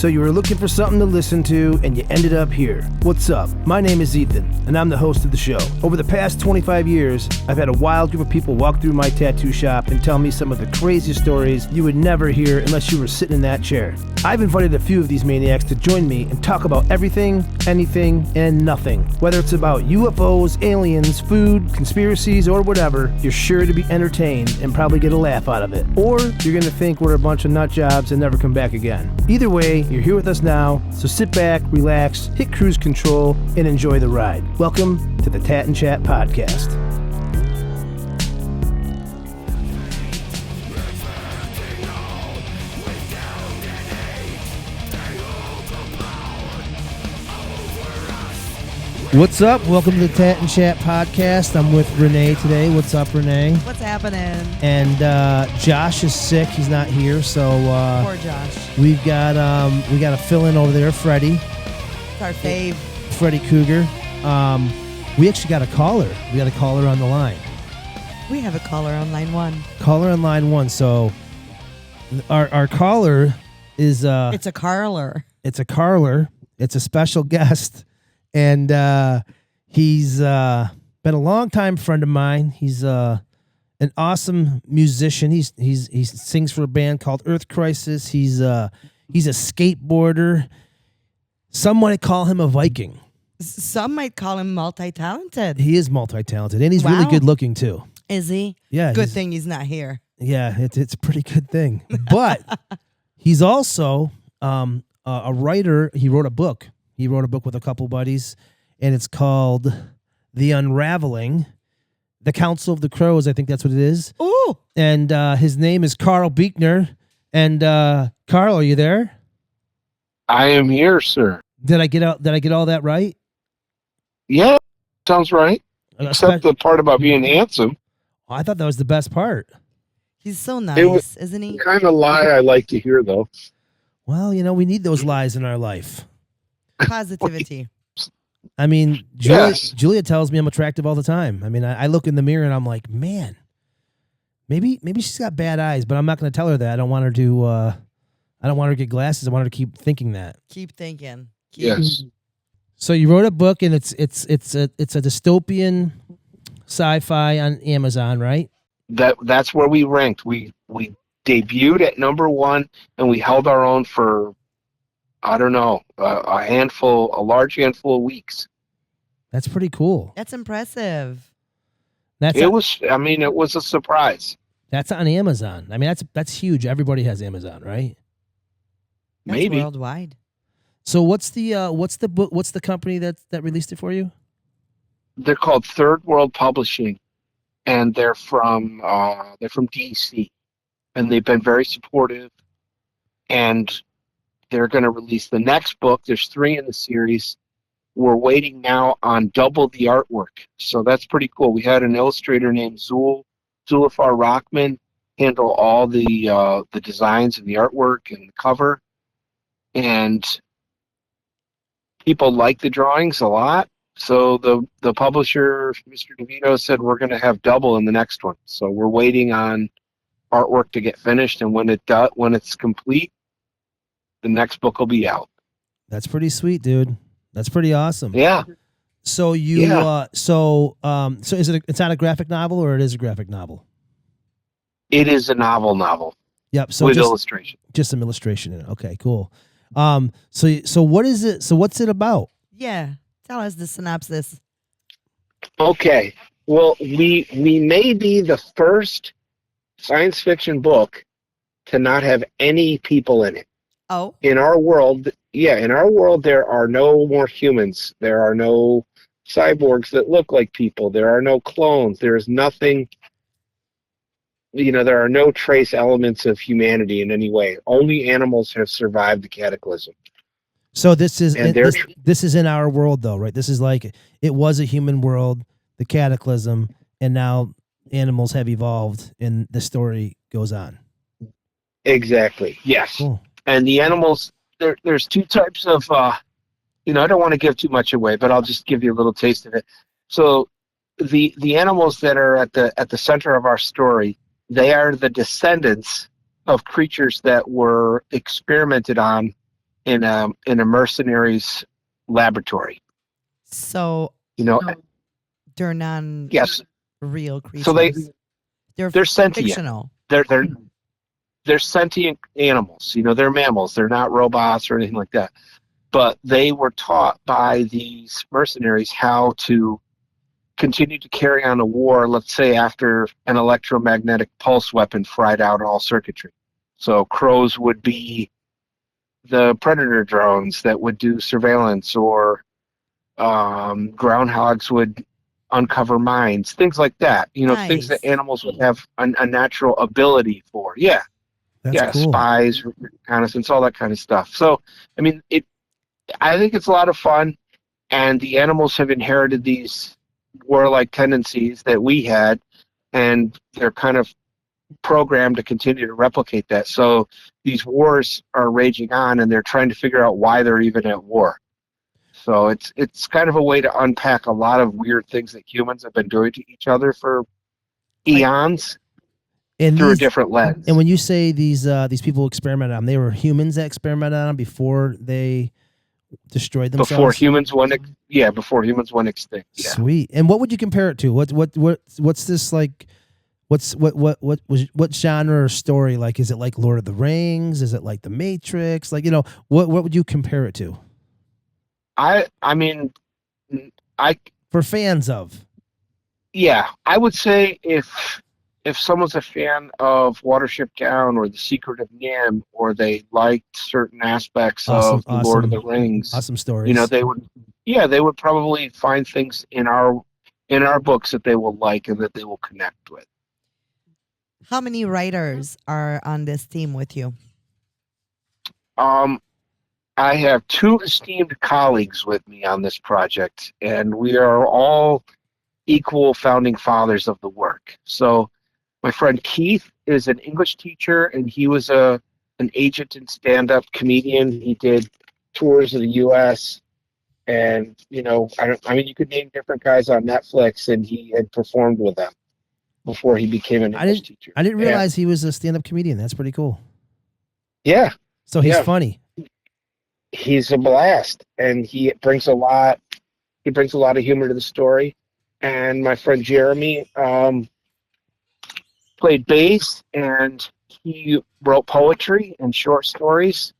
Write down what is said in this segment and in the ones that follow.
So you were looking for something to listen to, and you ended up here. What's up? My name is Ethan, and I'm the host of the show. Over the past 25 years, I've had a wild group of people walk through my tattoo shop and tell me some of the craziest stories you would never hear unless you were sitting in that chair. I've invited a few of these maniacs to join me and talk about everything, anything, and nothing. Whether it's about UFOs, aliens, food, conspiracies, or whatever, you're sure to be entertained and probably get a laugh out of it. Or you're going to think we're a bunch of nut jobs and never come back again. Either way, you're here with us now, so sit back, relax, hit cruise control, and enjoy the ride. Welcome to the Tat and Chat Podcast. What's up? Welcome to the Tat and Chat Podcast. I'm with Renee today. What's up, Renee? What's happening? And Josh is sick. He's not here, so Poor Josh. we got a fill-in over there, Freddie. It's our fave. Freddie Cougar. We actually got a caller. We got a caller on the line. We have a caller on line one. Caller on line one. So our caller is It's a Carler. it's a Carler. It's a special guest. And he's been a longtime friend of mine. He's an awesome musician. He sings for a band called Earth Crisis. He's a skateboarder. Some might call him a Viking. Some might call him multi-talented. He is multi-talented, and he's Wow. really good looking too. Is he? Yeah. Good thing he's not here. Yeah, it's a pretty good thing. But he's also a writer. He wrote a book. He wrote a book with a couple buddies, and it's called The Unraveling, The Council of the Crows. I think that's what it is. Ooh. And his name is Karl Beuchner. And Karl, are you there? I am here, sir. Did I get all that right? Yeah, sounds right. Except the part about being handsome. I thought that was the best part. He's so nice, isn't he? Kind of lie I like to hear, though. Well, we need those lies in our life. Positivity. I mean, Yes. Julia tells me I'm attractive all the time. I mean, I look in the mirror and I'm like, man, maybe she's got bad eyes, but I'm not going to tell her that. I don't want her to get glasses. I want her to keep thinking that. Keep thinking. Yes. So you wrote a book, and it's a dystopian sci-fi on Amazon, right? That's where we ranked. We debuted at number one, and we held our own for, I don't know, a large handful of weeks. That's pretty cool. That's impressive. It was a surprise. That's on Amazon. I mean, that's huge. Everybody has Amazon, right? That's Maybe. worldwide. So what's the company that released it for you? They're called Third World Publishing, and they're from DC, and they've been very supportive. And they're going to release the next book. There's 3 in the series. We're waiting now on double the artwork, so that's pretty cool. We had an illustrator named Zulafar Rockman handle all the designs and the artwork and the cover, and people like the drawings a lot. So the publisher, Mr. DeVito, said we're going to have double in the next one. So we're waiting on artwork to get finished, and when it's complete, the next book will be out. That's pretty sweet, dude. That's pretty awesome. Yeah. So so is it's not a graphic novel, or it is a graphic novel? It is a novel. Yep. So with illustration. Just some illustration in it. Okay, cool. So what is it? So what's it about? Yeah. Tell us the synopsis. Okay. Well, we may be the first science fiction book to not have any people in it. Oh. In our world, there are no more humans. There are no cyborgs that look like people. There are no clones. There is nothing, there are no trace elements of humanity in any way. Only animals have survived the cataclysm. So this is in our world, though, right? This is like it was a human world, the cataclysm, and now animals have evolved, and the story goes on. Exactly. Yes. Cool. And the animals, there's 2 types of, I don't want to give too much away, but I'll just give you a little taste of it. So the animals that are at the center of our story, they are the descendants of creatures that were experimented on in a mercenary's laboratory. So You know, they're non yes. real So creatures. they're sentient. Fictional. They're sentient animals. They're mammals. They're not robots or anything like that. But they were taught by these mercenaries how to continue to carry on a war, let's say after an electromagnetic pulse weapon fried out all circuitry. So crows would be the predator drones that would do surveillance, or groundhogs would uncover mines, things like that. Things that Nice. animals would have a natural ability for. Yeah, That's yeah, cool. spies, reconnaissance, all that kind of stuff. So, I mean, I think it's a lot of fun, and the animals have inherited these warlike tendencies that we had, and they're kind of programmed to continue to replicate that. So these wars are raging on, and they're trying to figure out why they're even at war. So it's kind of a way to unpack a lot of weird things that humans have been doing to each other for eons And through a these, different lens. and when you say these people experimented on them, they were humans that experimented on them before they destroyed themselves. Before humans went extinct. Yeah. Sweet. And what would you compare it to? What's this like? What genre or story like? Is it like Lord of the Rings? Is it like The Matrix? Like, what would you compare it to? I mean, For fans of. Yeah, I would say if someone's a fan of Watership Down or The Secret of Nim, or they liked certain aspects of the Lord of the Rings, awesome stories. they would probably find things in our books that they will like and that they will connect with. How many writers are on this team with you? I have 2 esteemed colleagues with me on this project, and we are all equal founding fathers of the work. So my friend Keith is an English teacher, and he was an agent and stand-up comedian. He did tours of the U.S. And you could name different guys on Netflix, and he had performed with them before he became an English teacher. I didn't realize he was a stand-up comedian. That's pretty cool. Yeah. So he's funny. He's a blast, and he brings a lot of humor to the story. And my friend Jeremy played bass, and he wrote poetry and short stories.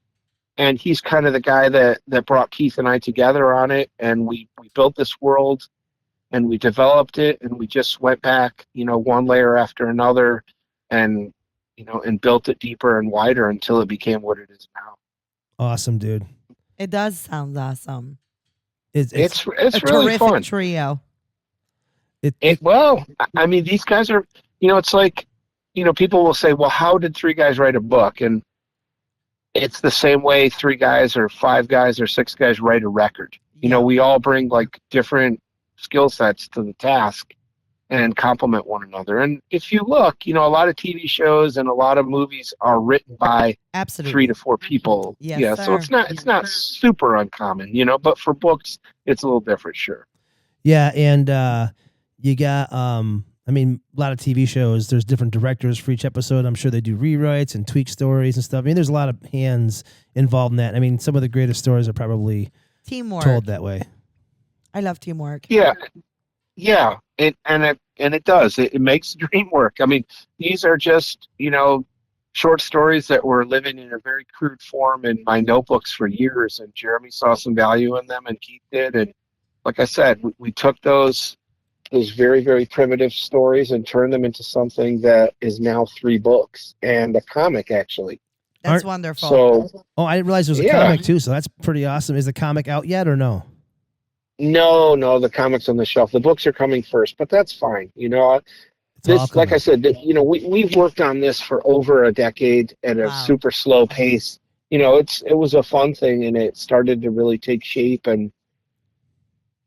And he's kind of the guy that brought Keith and I together on it. And we built this world, and we developed it, and we just went back, one layer after another, and built it deeper and wider until it became what it is now. Awesome, dude. It does sound awesome. It's a really terrific fun. Trio. Well, I mean, these guys are, it's like, people will say, well, how did 3 guys write a book? And it's the same way 3 guys or 5 guys or 6 guys write a record. We all bring like different skill sets to the task and complement one another. And if you look, a lot of TV shows and a lot of movies are written by Absolutely 3 to 4 people. Yes, yeah, sir. so it's not super uncommon, but for books, it's a little different, sure. Yeah, and you got a lot of TV shows, there's different directors for each episode. I'm sure they do rewrites and tweak stories and stuff. I mean, there's a lot of hands involved in that. I mean, some of the greatest stories are probably teamwork. told that way. I love teamwork. Yeah. It does. It makes the dream work. I mean, these are just, short stories that were living in a very crude form in my notebooks for years, and Jeremy saw some value in them, and Keith did. And like I said, we took those very, very primitive stories and turned them into something that is now 3 books and a comic, actually. That's wonderful. So, I didn't realize there was a comic too, so that's pretty awesome. Is the comic out yet or no? No, the comic's on the shelf. The books are coming first, but that's fine. Like I said, we've worked on this for over a decade at a super slow pace. It was a fun thing, and it started to really take shape. And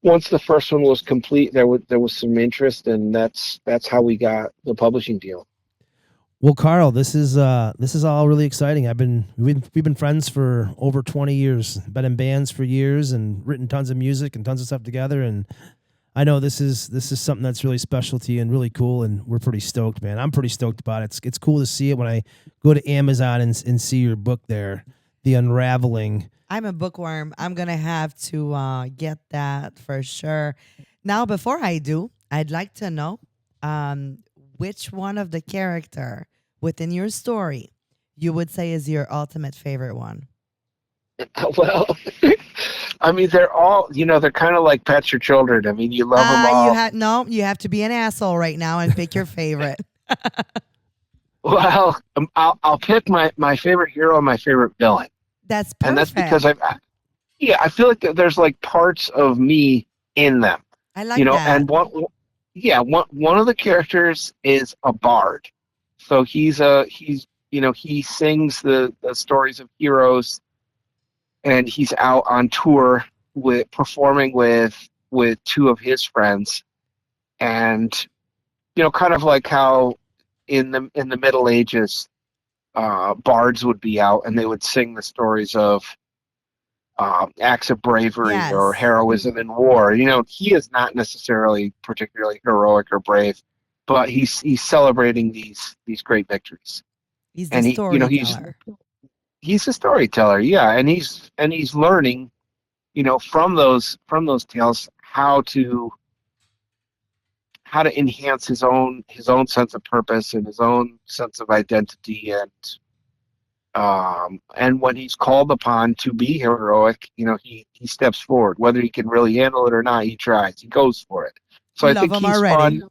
once the first one was complete, there was some interest, and that's how we got the publishing deal. Well, Karl, this is all really exciting. We've been friends for over 20 years, been in bands for years, and written tons of music and tons of stuff together. And I know this is something that's really special to you and really cool. And we're pretty stoked, man. I'm pretty stoked about it. It's cool to see it when I go to Amazon and see your book there, The Unraveling. I'm a bookworm. I'm gonna have to get that for sure. Now, before I do, I'd like to know um, which one of the character within your story you would say is your ultimate favorite one. Well, I mean, they're all, they're kind of like pets or children. I mean, you love them You all. have no. You have to be an asshole right now and pick your favorite. Well, I'll pick my favorite hero and my favorite villain, That's and that's because perfect. I feel like there's like parts of me in them, I like that. and one of the characters is a bard, so he sings the stories of heroes, and he's out on tour with performing with two of his friends, and kind of like how in the Middle Ages, bards would be out and they would sing the stories of acts of bravery or Yes, heroism in war. He is not necessarily particularly heroic or brave, but he's celebrating these great victories, he's the and he's storyteller. he's a storyteller, yeah, and he's learning, from those tales how to enhance his own sense of purpose and his own sense of identity, and when he's called upon to be heroic, he steps forward. Whether he can really handle it or not, he tries. He goes for it. So I Love think him he's already. fun.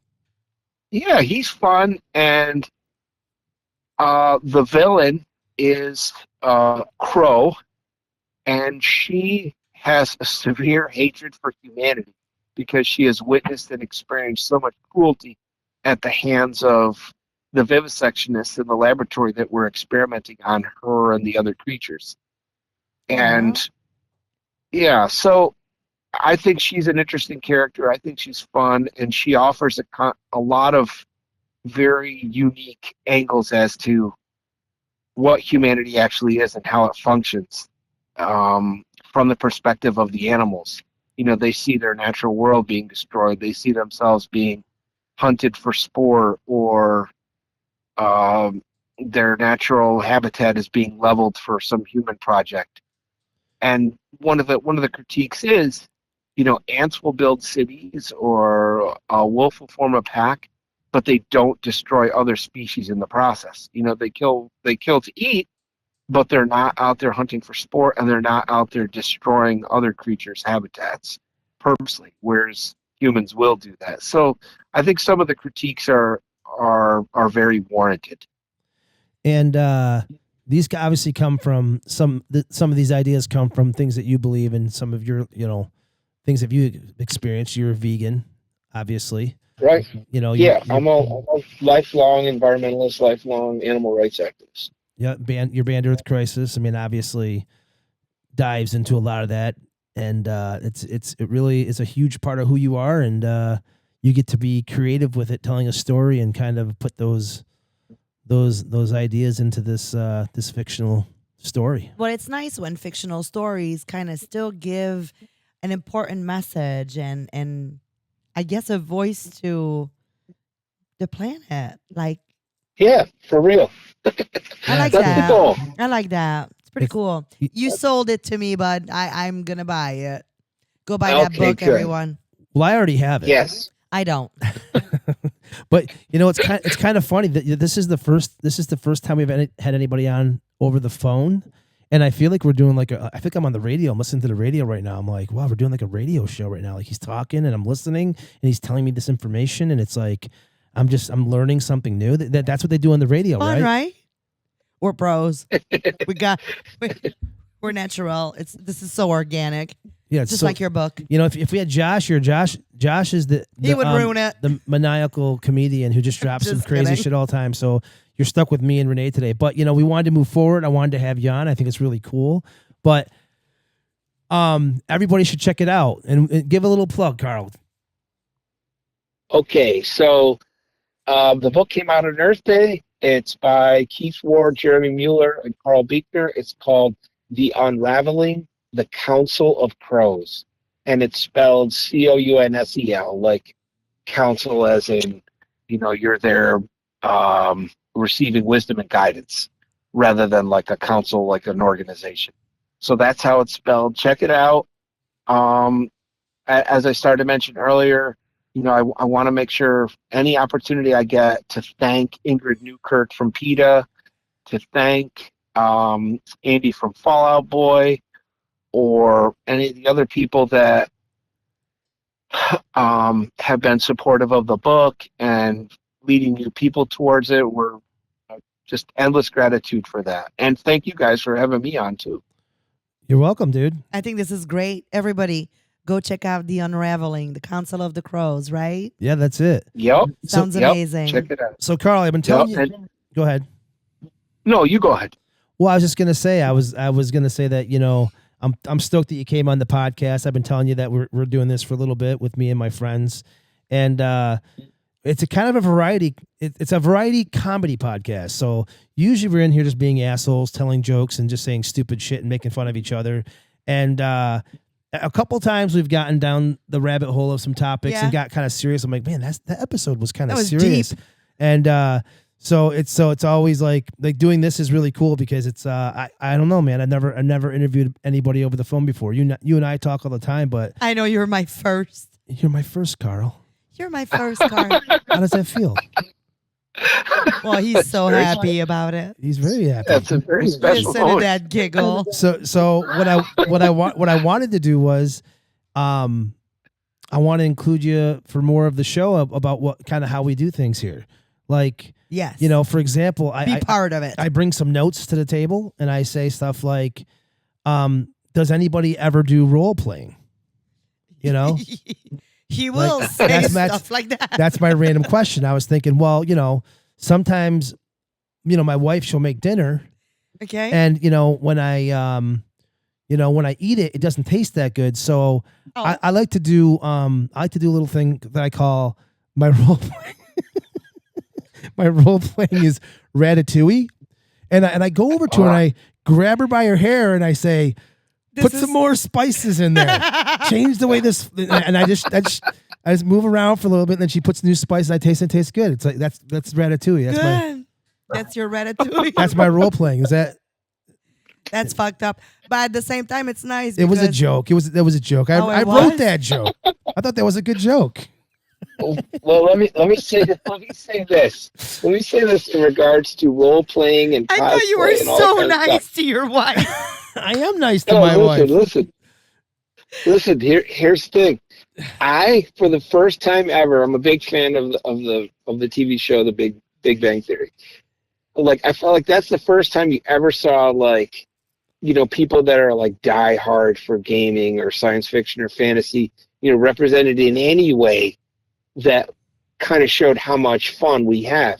Yeah, he's fun, and the villain is Crow, and she has a severe hatred for humanity because she has witnessed and experienced so much cruelty at the hands of the vivisectionists in the laboratory that were experimenting on her and the other creatures. Aw. And yeah, so I think she's an interesting character. I think she's fun, and she offers a lot of very unique angles as to what humanity actually is and how it functions, from the perspective of the animals. They see their natural world being destroyed. They see themselves being hunted for sport, or their natural habitat is being leveled for some human project. And one of the critiques is, ants will build cities, or a wolf will form a pack, but they don't destroy other species in the process. They kill to eat, but they're not out there hunting for sport, and they're not out there destroying other creatures' habitats purposely, whereas humans will do that. So I think some of the critiques are very warranted. And these obviously come from some of these ideas come from things that you believe in. Some of your things that you experienced. You're a vegan, obviously. Right. You're Yeah, I'm a lifelong environmentalist, lifelong animal rights activist. yeah, your band Earth Crisis. I mean, obviously dives into a lot of that, and it really is a huge part of who you are, and you get to be creative with it, telling a story and kind of put those ideas into this fictional story. Well, it's nice when fictional stories kind of still give an important message and I guess a voice to the planet. Like Yeah, for real. I like Yes, That's the man. that. goal. I like that. It's pretty It's cool. You sold it to me, bud. I'm gonna buy it. Go buy that Okay, book, good. everyone. well, I already have it. Yes. I don't. But it's kind of funny that this is the first time we've had anybody on over the phone, and I feel like we're doing I think I'm on the radio. I'm listening to the radio right now. I'm like, wow, we're doing like a radio show right now. Like he's talking and I'm listening and he's telling me this information, and it's like I'm learning something new. That's what they do on the radio, Fun, right? right? We're pros. We got we're natural. This is so organic. Yeah, it's Just so like your book. if we had Josh here, Josh is He would ruin it. the maniacal comedian who just drops some Just crazy kidding. shit all the time. So you're stuck with me and Renee today. But we wanted to move forward. I wanted to have you on. I think it's really cool. But everybody should check it out and give a little plug, Carl. Okay, so the book came out on Earth Day. It's by Keith Ward, Jeremy Mueller, and Karl Beuchner. It's called The Unraveling, The Council of Crows. And it's spelled Counsel, like counsel as in, you're there, receiving wisdom and guidance, rather than like a council, like an organization. So that's how it's spelled. Check it out. Um, as I started to mention earlier, I want to make sure any opportunity I get to thank Ingrid Newkirk from PETA, to thank Andy from Fallout Boy, or any of the other people that have been supportive of the book and leading new people towards it. We're just endless gratitude for that. And thank you guys for having me on too. You're welcome, dude. I think this is great. Everybody, go check out The Unraveling, The Council of the Crows, right? Yeah, that's it. Yep. Sounds amazing. Check it out. So, Carl, I've been telling you. And, Go ahead. no, you go ahead. Well, I was just gonna say, I was gonna say that I'm stoked that you came on the podcast. I've been telling you that we're doing this for a little bit with me and my friends, and it's a kind of a variety. It's a variety comedy podcast. So usually we're in here just being assholes, telling jokes, and just saying stupid shit and making fun of each other. And a couple times we've gotten down the rabbit hole of some topics and got kind of serious. I'm like, man, that episode was kind of serious. Deep. And so it's always like doing this is really cool because it's I don't know, man. I've never interviewed anybody over the phone before. You and I talk all the time, but I know you're my first. You're my first, Carl. You're my first, Carl. How does that feel? Well, he's so happy about it. He's very happy. That's a very special Listen to moment. that giggle. So what I wanted to do was, I want to include you for more of the show about what kind of how we do things here, like. Yes. For example, Be part of it. I bring some notes to the table and I say stuff like, does anybody ever do role playing? He will say stuff like that. That's my random question. I was thinking, well, sometimes, my wife, she'll make dinner. Okay. And, when I eat it, it doesn't taste that good. So I like to do a little thing that I call my role playing. My role playing is Ratatouille, and I go over to her and I grab her by her hair and I say, "Put some more spices in there. Change the way this." And I just move around for a little bit, and then she puts new spices. I taste it. Tastes good. It's like that's Ratatouille. That's your Ratatouille. That's my role playing. Is that? That's fucked up. But at the same time, it's nice. It was a joke. That was a joke. I wrote that joke. I thought that was a good joke. Well, let me say this. Let me say this in regards to role playing and I thought you were so nice to your wife. I am nice to my wife. Listen. Here's the thing. I, for the first time ever, I'm a big fan of the TV show, The Big Bang Theory. Like, I felt like that's the first time you ever saw people that are like die hard for gaming or science fiction or fantasy, represented in any way that kind of showed how much fun we have.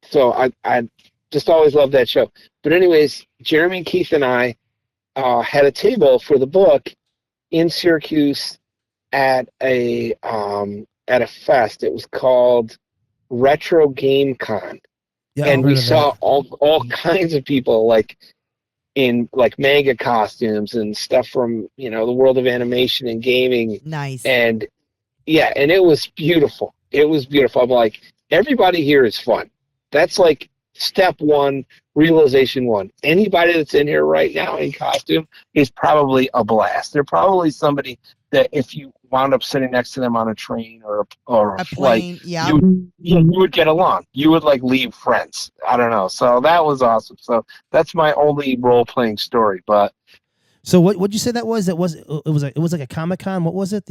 So I just always loved that show. But anyways, Jeremy, Keith, and I had a table for the book in Syracuse at a fest. It was called Retro Game Con. Yeah, and we saw all kinds of people in manga costumes and stuff from the world of animation and gaming. Nice. And yeah, and it was beautiful. I'm like, everybody here is fun. That's like step one, realization one. Anybody that's in here right now in costume is probably a blast. They're probably somebody that if you wound up sitting next to them on a train or a plane, flight, you would get along. You would leave friends. I don't know. So that was awesome. So that's my only role playing story. But so what'd you say that was? It was like a Comic-Con. What was it?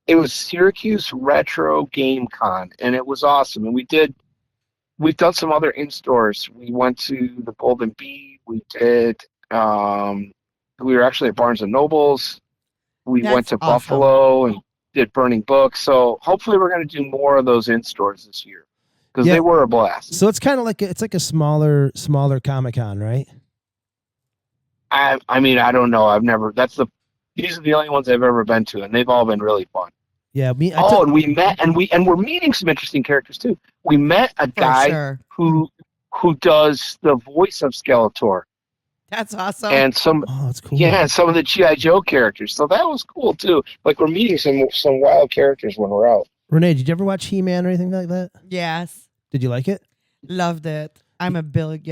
It was Syracuse Retro Game Con, and it was awesome. And we've done some other in-stores. We went to the Golden Bee. We were actually at Barnes & Noble's. We went to Buffalo and did Burning Books. So hopefully we're going to do more of those in-stores this year because they were a blast. So it's kind of like a smaller Comic-Con, right? I mean, I don't know. These are the only ones I've ever been to, and they've all been really fun. Yeah, and we met, and we're meeting some interesting characters too. We met a guy who does the voice of Skeletor. That's awesome. And that's cool. Yeah, some of the G.I. Joe characters. So that was cool too. We're meeting some wild characters when we're out. Renee, did you ever watch He-Man or anything like that? Yes. Did you like it? Loved it. I'm a big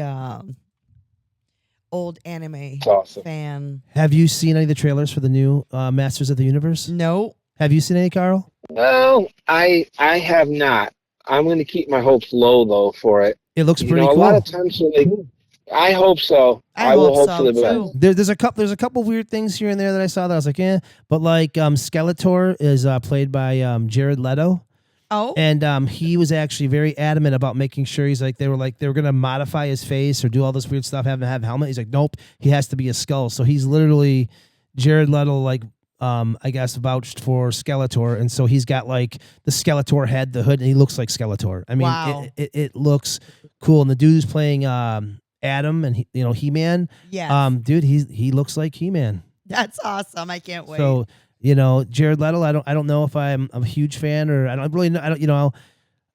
old anime It's awesome. fan. Have you seen any of the trailers for the new Masters of the Universe? No. Have you seen any, Carl? Well, I have not. I'm going to keep my hopes low though for it. It looks You pretty know, a cool. lot of times when they, I hope so. I will hope hope so, for the too. best. There's a couple weird things here and there that I saw that I was like, but like Skeletor is played by Jared Leto. Oh. And he was actually very adamant about making sure they were going to modify his face or do all this weird stuff, have him have a helmet. He's like, nope, he has to be a skull. So he's literally Jared Leto, like, I guess vouched for Skeletor, and so he's got like the Skeletor head, the hood, and he looks like Skeletor. I mean, Wow. it looks cool. And the dude's playing Adam and He-Man. Yeah. Dude, he looks like He-Man. That's awesome. I can't wait. So Jared Leto, I don't know if I'm a huge fan or I don't really know.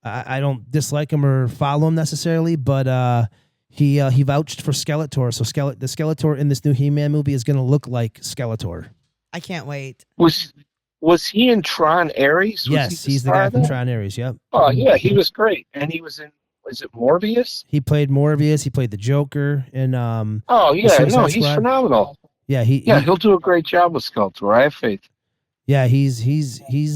I don't dislike him or follow him necessarily, but he vouched for Skeletor. So the Skeletor in this new He-Man movie is going to look like Skeletor. I can't wait. Was he in Tron Ares? Yes, he's the guy from Tron Ares. Yep. Oh yeah, he was great, and he was in. Was it Morbius? He played Morbius. He played the Joker, and oh yeah, Suicide no, he's Squad. phenomenal. Yeah, he'll do a great job with Skeletor. I have faith. Yeah, he's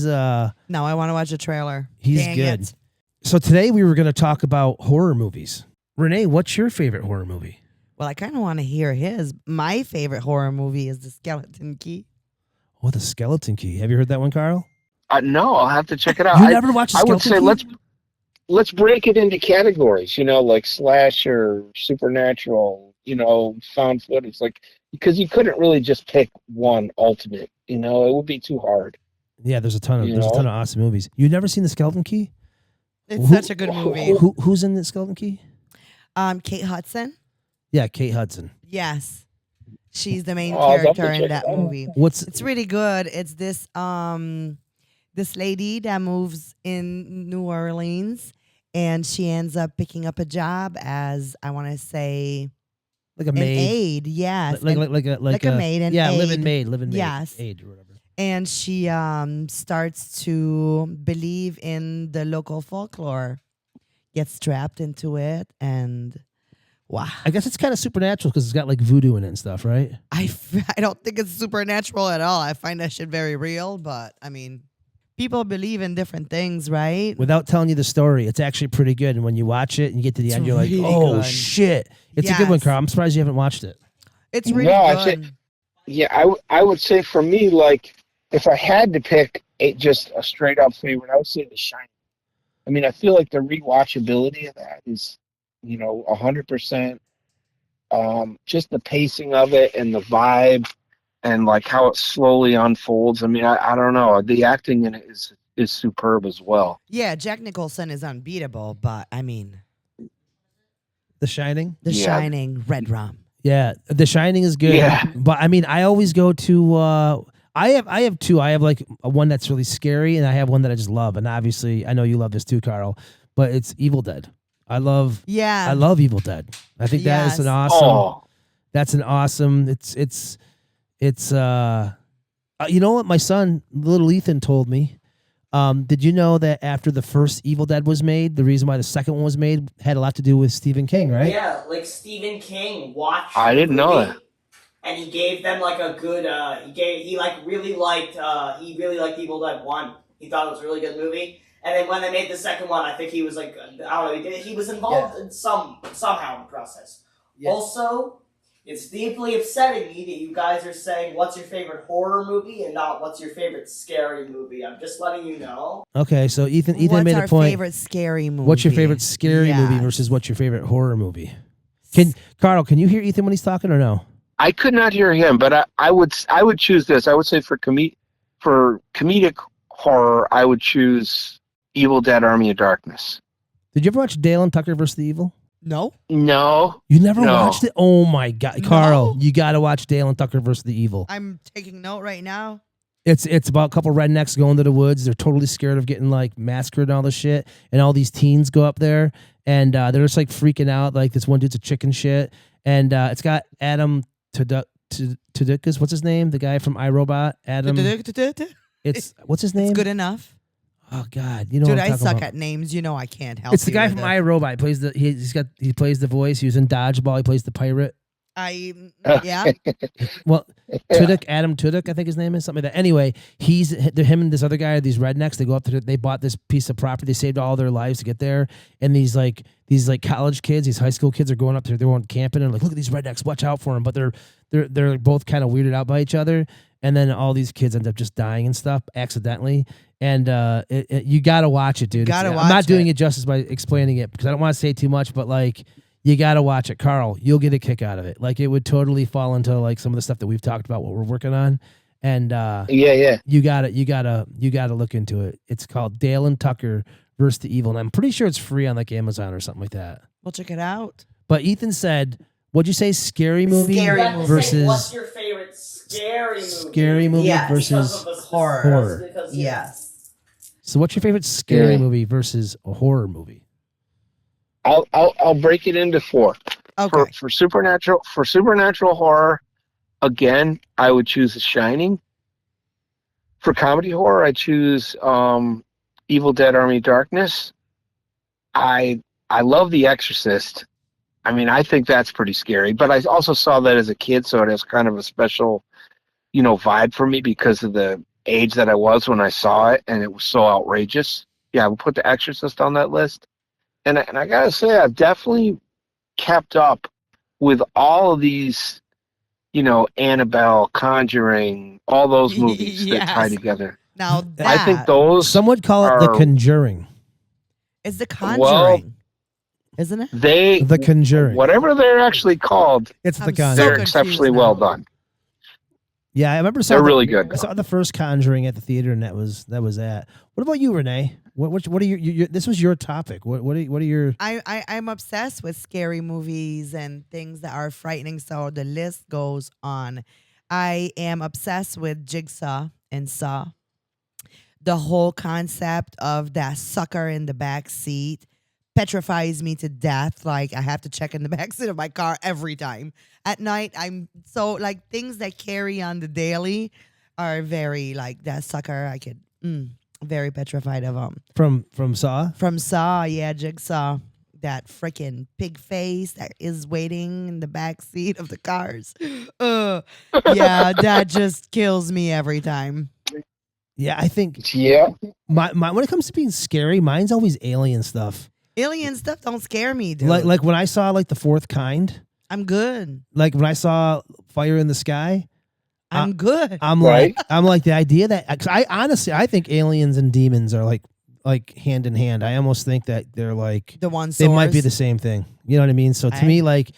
Now I want to watch a trailer. he's Dang good. it. So today we were going to talk about horror movies. Renee, what's your favorite horror movie? Well, I kind of want to hear his. My favorite horror movie is The Skeleton Key. Oh, The Skeleton Key. Have you heard that one, Carl? No, I'll have to check it out. You never watched The I would Skeleton say Key? let's break it into categories. Like slasher, supernatural. Found footage. Like because you couldn't really just pick one ultimate. It would be too hard. Yeah, there's a ton of awesome movies. You've never seen The Skeleton Key? It's such a good movie. Who's in The Skeleton Key? Kate Hudson. Yeah, Kate Hudson. Yes, she's the main I'll have to character in check that it out. movie. It's really good. It's this this lady that moves in New Orleans, and she ends up picking up a job as I want to say Like a an maid. aid. Yes, Like a maid. An yeah, aid. living maid. Yes. Aid or whatever. And she starts to believe in the local folklore, gets trapped into it, and wow. I guess it's kind of supernatural because it's got like voodoo in it and stuff, right? I don't think it's supernatural at all. I find that shit very real, but I mean, people believe in different things, right? Without telling you the story, it's actually pretty good. And when you watch it and you get to the end, you're like, really oh, good. shit. It's a good one, Yes. Carl. I'm surprised you haven't watched it. It's really No, good. Yeah, I would say for me, like if I had to pick just a straight up favorite, I would say The Shining. I mean, I feel like the rewatchability of that is, 100%. Just the pacing of it and the vibe, and like how it slowly unfolds. I mean, I don't know. The acting in it is superb as well. Yeah, Jack Nicholson is unbeatable, but I mean, The Shining? The Yeah. Shining, Red Rum. Yeah, The Shining is good. Yeah. But I mean, I always go to I have two. I have like one that's really scary and I have one that I just love. And obviously, I know you love this too, Carl, but it's Evil Dead. I love Evil Dead. I think that is Yes. an awesome Oh, that's an awesome it's you know what my son little Ethan told me? Did you know that after the first Evil Dead was made, the reason why the second one was made had a lot to do with Stephen King, right? Yeah, like Stephen King watched. I didn't the know movie, that. And he gave them like a good. He really liked Evil Dead 1. He thought it was a really good movie. And then when they made the second one, I think he was like, I don't know, he was involved in somehow in the process. Yeah. Also, it's deeply upsetting me that you guys are saying what's your favorite horror movie and not what's your favorite scary movie. I'm just letting you know. Okay, so Ethan What's made our a point. favorite scary movie? What's your favorite scary movie Yes. versus what's your favorite horror movie? Carl, can you hear Ethan when he's talking or no? I could not hear him, but I would choose this. I would say for comedic horror, I would choose Evil Dead: Army of Darkness. Did you ever watch Dale and Tucker versus the Evil? No. No, You never No. watched it? Oh my god, No. Carl, you got to watch Dale and Tucker versus the Evil. I'm taking note right now. It's about a couple rednecks going to the woods. They're totally scared of getting like massacred and all this shit. And all these teens go up there and they're just like freaking out. Like this one dude's a chicken shit. And it's got Adam Tudykas. What's his name? The guy from iRobot. Adam. It's What's his name? good enough. Oh God, you know Dude, what I'm I talking suck about. at names. You know I can't help It's the you guy with from it. iRobot. He plays the voice. He was in Dodgeball. He plays the pirate. Yeah. Well, Tudyk, Adam Tudyk, I think his name is something like that. Anyway, him and this other guy are these rednecks. They go up to they bought this piece of property. They saved all their lives to get there, and these college kids, these high school kids are going up there. They're going camping and like, look at these rednecks, watch out for them. But they're both kind of weirded out by each other, and then all these kids end up just dying and stuff accidentally. And you gotta watch it, dude. I'm not doing it justice by explaining it because I don't want to say too much, but like. You got to watch it, Carl. You'll get a kick out of it. Like it would totally fall into like some of the stuff that we've talked about, what we're working on. And you got to look into it. It's called Dale and Tucker versus the Evil, and I'm pretty sure it's free on like Amazon or something like that. We'll check it out. But Ethan said, "What'd you say? Scary movie versus what's your favorite scary movie? Scary movie versus horror. Yes. So, what's your favorite scary movie versus a horror movie? I'll break it into 4. Okay. For supernatural horror, again, I would choose The Shining. For comedy horror, I choose Evil Dead: Army of Darkness. I love The Exorcist. I mean, I think that's pretty scary, but I also saw that as a kid, so it has kind of a special, vibe for me because of the age that I was when I saw it, and it was so outrageous. Yeah, I would put The Exorcist on that list. And I gotta say, I've definitely kept up with all of these, Annabelle, Conjuring, all those movies that tie together. Now I think those some would call it The Conjuring. It's The Conjuring, isn't it? The Conjuring, whatever they're actually called. It's The Conjuring. They're exceptionally well done. Yeah, I remember. They're really good. I saw the first Conjuring at the theater, and that was that. What about you, Renee? What are your this was your topic. What are your? I'm obsessed with scary movies and things that are frightening. So the list goes on. I am obsessed with Jigsaw and Saw. The whole concept of that sucker in the back seat petrifies me to death. Like I have to check in the back seat of my car every time. At night, I'm so like things that carry on the daily are very like that sucker. I could very petrified of them. From Saw? From Saw, yeah, Jigsaw. That freaking pig face that is waiting in the back seat of the cars. Yeah, that just kills me every time. Yeah, I think. Yeah. My when it comes to being scary, mine's always alien stuff. Alien stuff don't scare me, dude. Like when I saw like The Fourth Kind. I'm good. Like when I saw Fire in the Sky. I'm good. I'm like the idea that cause I think aliens and demons are like hand in hand. I almost think that they're like the one. They might be the same thing. You know what I mean? So to me, like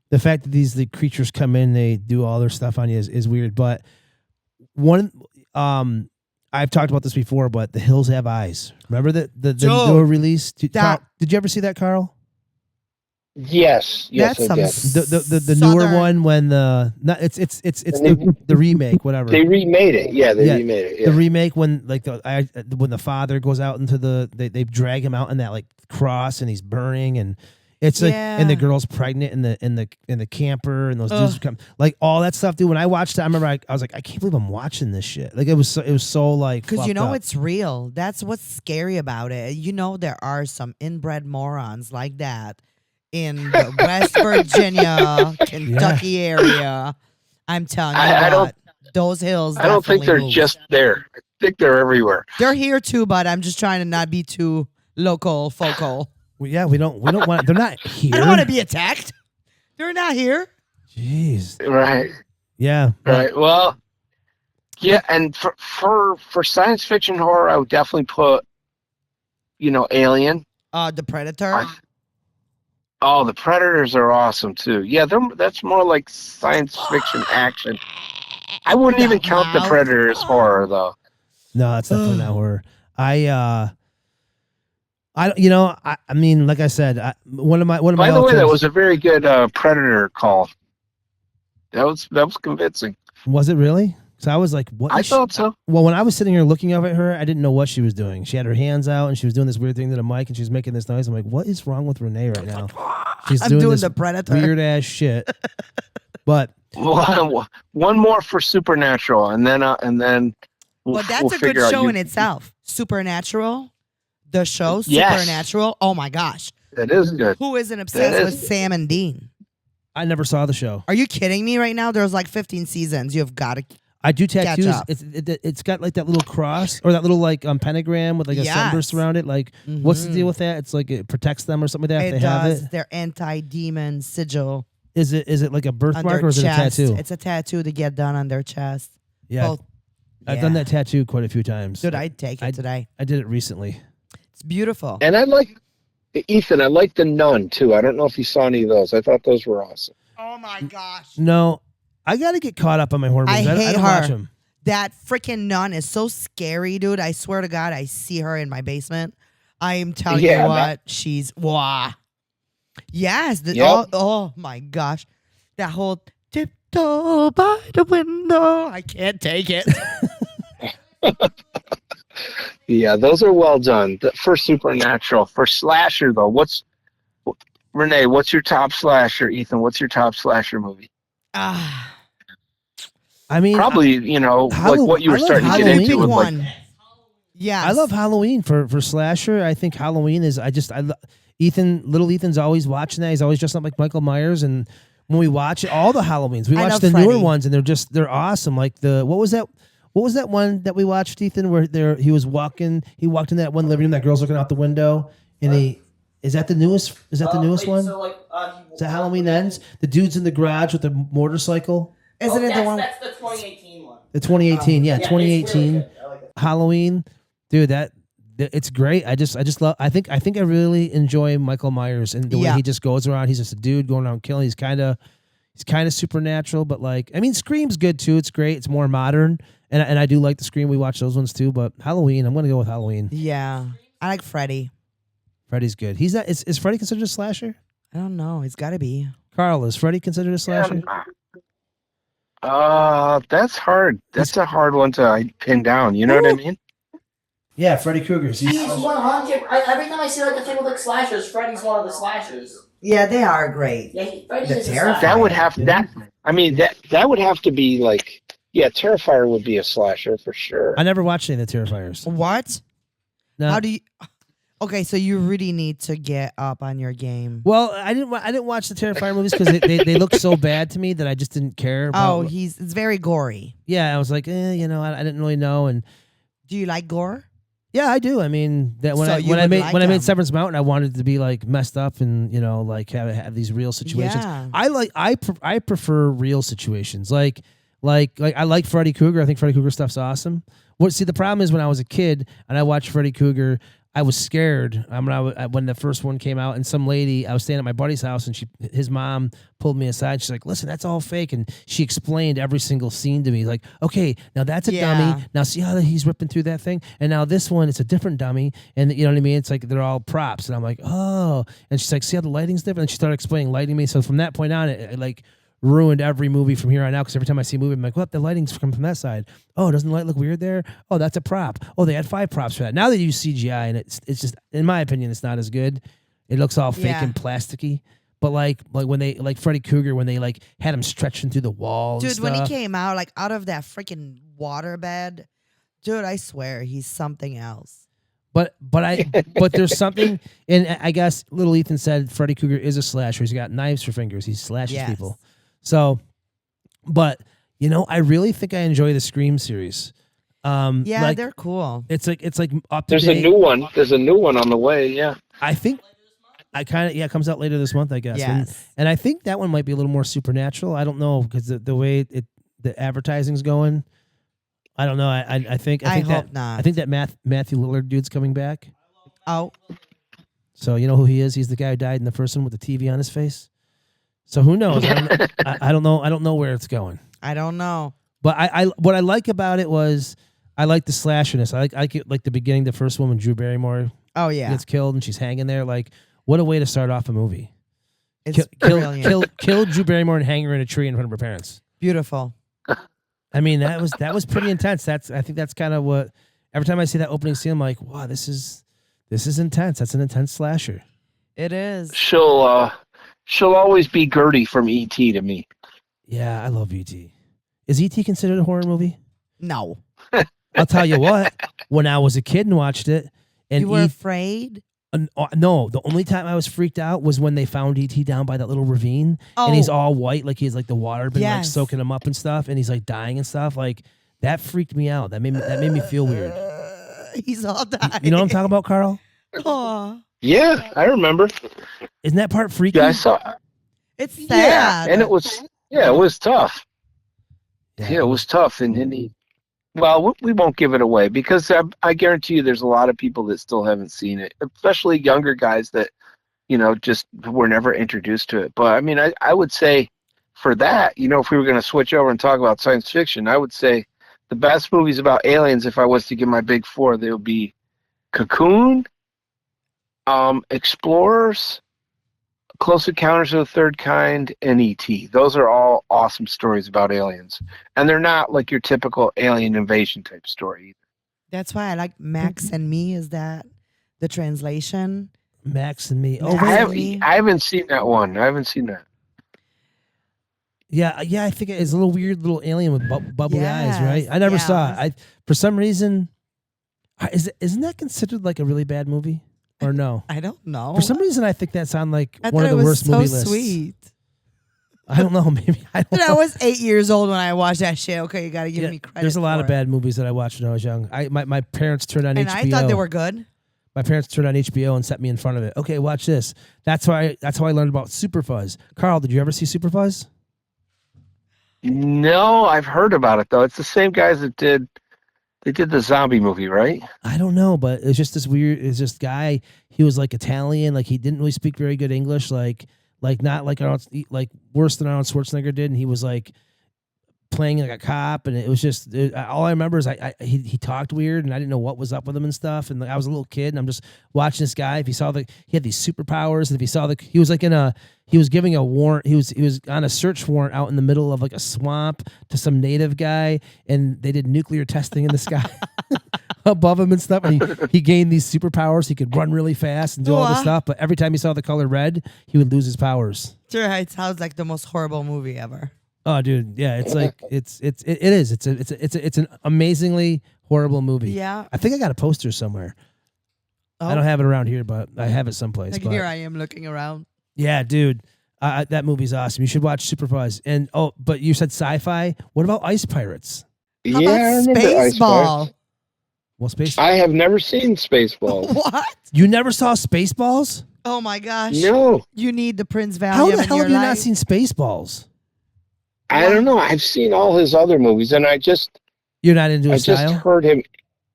the fact that the creatures come in, they do all their stuff on you is weird. But I've talked about this before, but The Hills Have Eyes. Remember the newer release? Did you ever see that, Carl? Yes, that's I did. The newer one when it's the remake, whatever. They remade it. Yeah, they remade it. Yeah. The remake when when the father goes out into they drag him out in that like cross and he's burning and it's like and the girl's pregnant in the camper and those dudes come like all that stuff, dude. When I watched it, I remember I was like, I can't believe I'm watching this shit. Like it was so like because up. It's real. That's what's scary about it. There are some inbred morons like that. In the West Virginia, Kentucky area, I'm telling you, those hills. I don't think they're just there. I think they're everywhere. They're here too, but I'm just trying to not be too focal. Well, yeah, we don't want. They're not here. I don't want to be attacked. They're not here. Jeez. Right. Yeah. Right. Well. Yeah, and for science fiction horror, I would definitely put, Alien. The Predator. Oh, the Predators are awesome too. Yeah, that's more like science fiction action. I wouldn't even count the Predators horror though. No, that's definitely not horror. I mean, like I said, one of my. By the way, that was a very good Predator call. That was convincing. Was it really? So I was like, what? I thought so. Well, when I was sitting here looking over at her, I didn't know what she was doing. She had her hands out and she was doing this weird thing to the mic and she was making this noise. I'm like, what is wrong with Renee right now? She's doing this the Predator. Weird ass shit. But one more for Supernatural, and then well, that's a good show in itself. Supernatural, the show Supernatural. Yes. Oh my gosh, that is good. Who isn't obsessed with Sam and Dean? I never saw the show. Are you kidding me right now? There's like 15 seasons. You've got to. I do tattoos. up. It's got like that little cross or that little like pentagram with like a sunburst around it. Like, what's the deal with that? It's like it protects them or something like that. It if they does. have it. Their anti-demon sigil Is it like a on birthmark their or is chest. it a tattoo? It's a tattoo to get done on their chest. Yeah, Both. I've done that tattoo quite a few times. Dude, I'd take it today. I did it recently. It's beautiful. And I like Ethan. I like the Nun too. I don't know if you saw any of those. I thought those were awesome. Oh my gosh. No, I got to get caught up on my horror movies. I hate don't her. watch them. That freaking nun is so scary, dude. I swear to God, I see her in my basement. I am telling you what, she's Yes. Oh my gosh. That whole tiptoe by the window. I can't take it. Yeah, those are well done. For supernatural, for slasher though, Renee? What's your top slasher? Ethan, what's your top slasher movie? I mean, probably like what you were starting to get into with one. Yeah, I love Halloween for slasher. I think Halloween is. Little Ethan's always watching that. He's always dressed up like Michael Myers, and when we watch it, all the Halloweens, we watch the newer ones, and they're awesome. Like what was that one that we watched, Ethan, where he walked in that one living room, that girl's looking out the window, and is that the newest? Is that the newest one? So is that Halloween Ends? The dude's in the garage with the motorcycle. Isn't it the one? That's the 2018 one. The 2018, 2018 really I like it. Halloween, dude. It's great. I just love. I think I really enjoy Michael Myers and the way he just goes around. He's just a dude going around killing. He's kind of supernatural, but like, I mean, Scream's good too. It's great. It's more modern, and I do like the Scream. We watch those ones too. But Halloween, I'm gonna go with Halloween. Yeah, I like Freddy. Freddy's good. He's that. Is Freddy considered a slasher? I don't know. He's got to be. Carl, is Freddy considered a slasher? That's hard. That's a hard one to pin down. You know what I mean? Yeah, Freddy Krueger. He's 100. Every time I see like a thing with like slashers, Freddy's one of the slashers. Yeah, they are great. Yeah, Freddy is a Terrifier. That would have that would have to be like, yeah, Terrifier would be a slasher for sure. I never watched any of the Terrifiers. What? No. How do you? Okay, so you really need to get up on your game. Well, I didn't watch the Terrifier movies because they look so bad to me that I just didn't care. About it's very gory. Yeah, I was like, I didn't really know. And do you like gore? Yeah, I do. I mean, that when I made Severance Mountain, I wanted to be like messed up and like have these real situations. Yeah. I prefer real situations. Like I like Freddy Krueger. I think Freddy Krueger stuff's awesome. See, the problem is when I was a kid and I watched Freddy Krueger, I was scared when the first one came out, and some lady, I was staying at my buddy's house, and his mom pulled me aside. She's like, "Listen, that's all fake," and she explained every single scene to me. Like, okay, now that's a dummy. Now see how he's ripping through that thing, and now this one, it's a different dummy, and you know what I mean? It's like they're all props, and I'm like, oh, and she's like, see how the lighting's different, and she started explaining lighting to me. So from that point on, it like ruined every movie from here on out, because every time I see a movie, I'm like, what? The lighting's coming from that side. Oh, doesn't the light look weird there? Oh, that's a prop. Oh, they had 5 props for that. Now they use CGI, and it's just, in my opinion, it's not as good. It looks all fake and plasticky. But like when they Freddy Krueger, when they like had him stretching through the wall. Dude, when he came out like out of that freaking waterbed, dude, I swear he's something else. But there's something, and I guess little Ethan said Freddy Krueger is a slasher. He's got knives for fingers. He slashes people. So, but I really think I enjoy the Scream series. They're cool. It's like up to There's date. a new one. There's a new one on the way. Yeah. I think it comes out later this month, I guess. Yes. And I think that one might be a little more supernatural. I don't know, because the way the advertising's going, I don't know. I think hope not. I think that Matthew Lillard dude's coming back. Oh. So you know who he is? He's the guy who died in the first one with the TV on his face. So who knows? I don't know. I don't know where it's going. I don't know. But what I like about it was I like the slasherness. I like the beginning, the first one when Drew Barrymore gets killed and she's hanging there. Like, what a way to start off a movie. It's brilliant. Kill Drew Barrymore and hang her in a tree in front of her parents. Beautiful. I mean, that was pretty intense. I think that's kind of what, every time I see that opening scene, I'm like, wow, this is intense. That's an intense slasher. It is. She'll always be Gertie from E.T. to me. Yeah, I love E.T. Is E.T. considered a horror movie? No. I'll tell you what. When I was a kid and watched it, and you were afraid? No, the only time I was freaked out was when they found ET down by that little ravine, and he's all white, like he's like the water been like soaking him up and stuff, and he's like dying and stuff. Like that freaked me out. That made me feel weird. He's all dying. You know what I'm talking about, Carl? Aw. Yeah, I remember. Isn't that part freaky? Yeah, I saw. It's sad. Yeah, and it was tough. Yeah, it was tough, and well, we won't give it away because I guarantee you, there's a lot of people that still haven't seen it, especially younger guys that just were never introduced to it. But I mean, I would say for that, if we were going to switch over and talk about science fiction, I would say the best movies about aliens, if I was to give my big four, they would be Cocoon, Explorers, Close Encounters of the Third Kind, and E.T. Those are all awesome stories about aliens. And they're not like your typical alien invasion type story either. That's why I like Max and Me. Is that the translation? Max and Me. Oh, I haven't seen that one. I haven't seen that. Yeah. I think it's a little weird little alien with bubbly eyes, right? Yes, I never saw yes. it. For some reason, isn't that considered like a really bad movie? Or no? I don't know. For some reason, I think that's on like I one thought of the it was worst so movie lists. sweet. I don't know. Maybe I don't Dude, I know. was 8 years old when I watched that shit. Okay, you got to give me credit. There's a lot for of bad movies that I watched when I was young. My parents turned on and HBO. I thought they were good. My parents turned on HBO and set me in front of it. Okay, watch this. That's how I learned about Super Fuzz. Carl, did you ever see Super Fuzz? No, I've heard about it though. It's the same guys that did the zombie movie, right? I don't know, but it's just this weird. It's this guy. He was like Italian. Like he didn't really speak very good English. Like not like like worse than Arnold Schwarzenegger did. And he was like playing like a cop, and it was just all I remember is he talked weird, and I didn't know what was up with him and stuff. And like, I was a little kid, and I'm just watching this guy. If he saw he had these superpowers, and if he saw he was like he was giving a warrant. He was on a search warrant out in the middle of like a swamp to some native guy, and they did nuclear testing in the sky above him and stuff. And he gained these superpowers. He could run really fast and do all this stuff. But every time he saw the color red, he would lose his powers. Sure, it sounds like the most horrible movie ever. Oh, dude, yeah, it's like it is. It's an amazingly horrible movie. Yeah. I think I got a poster somewhere. Oh. I don't have it around here, but I have it someplace. Like but here I am looking around. yeah, dude, that movie's awesome. You should watch Super Fuzz. And but you said sci-fi. What about Ice Pirates? How Yeah, I about remember Ice Spaceball? Pirates. Well, Space. I have never seen Spaceballs. What? You never saw Spaceballs? Oh my gosh. No, You need the Prince Valium How the in hell your have you life. not seen Spaceballs? I don't know. I've seen all his other movies, and You're not into I his just style? heard him.